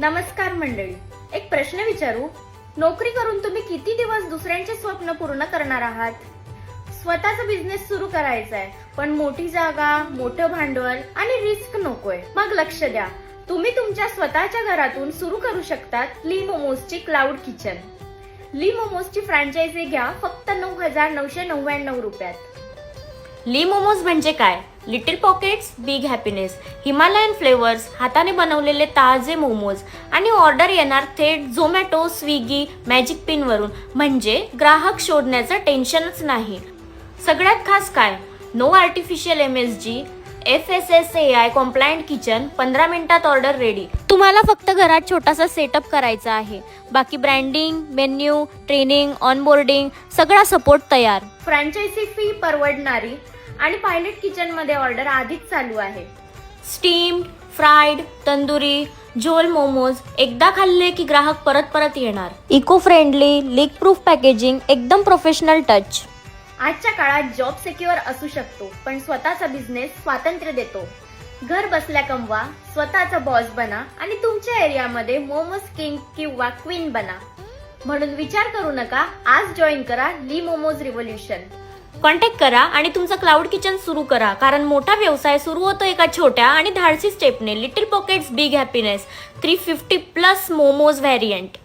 नमस्कार मंडळी, एक प्रश्न विचारू. नोकरी करून तुम्ही किती दिवस दुसऱ्यांचे स्वप्न पूर्ण करणार आहात? स्वतःचा बिझनेस सुरू करायचा आहे, पण मोठी जागा, मोठं भांडवल आणि रिस्क नकोय. मग लक्ष द्या, तुम्ही तुमच्या स्वतःच्या घरातून सुरू करू शकतात ली मोमोजची क्लाउड किचन. ली मोमोजची फ्रँचायझी घ्या फक्त 9,999 रुपयात. ली मोमोज म्हणजे काय? Little pockets big happiness. Himalayan flavours, हाताने बनवलेले ताजे मोमोज आणि ऑर्डर येणार थेट झोमॅटो, स्विगी, मॅजिक पिन वरून. म्हणजे ग्राहक शोधण्याचं टेन्शनच नाही. सगळ्यात खास काय? No artificial MSG, FSSAI compliant kitchen. 15 मिनिटात ऑर्डर रेडी. तुम्हाला फक्त घरात छोटासा सेटअप करायचा आहे. बाकी ब्रँडिंग, मेन्यू, ट्रेनिंग, ऑनबोर्डिंग सगळा सपोर्ट तयार. फ्रँचायझी फी परवडणारी आणि पायलट किचन मध्ये ऑर्डर आधीच चालू आहे. स्टीम्ड, फ्राईड, तंदुरी, झोल मोमोज एकदा खाल्ले की ग्राहक परत परत येणार. Eco friendly, leak proof packaging, एकदम प्रोफेशनल टच. आजच्या काळात जॉब सिक्युअर असू शकतो, पण स्वतःचा बिझनेस स्वातंत्र्य देतो. घर बसल्या कमवा, स्वतःचा बॉस बना आणि तुमच्या एरियामध्ये मोमोज किंग किंवा क्वीन बना. म्हणून विचार करू नका, आज जॉईन करा ली मोमोज रिव्होल्यूशन. कॉन्टॅक्ट करा आणि तुमचं क्लाउड किचन सुरू करा, कारण मोठा व्यवसाय सुरू होतो एका छोट्या आणि धाडसी स्टेपने. Little pockets big happiness. 350+ momos variant.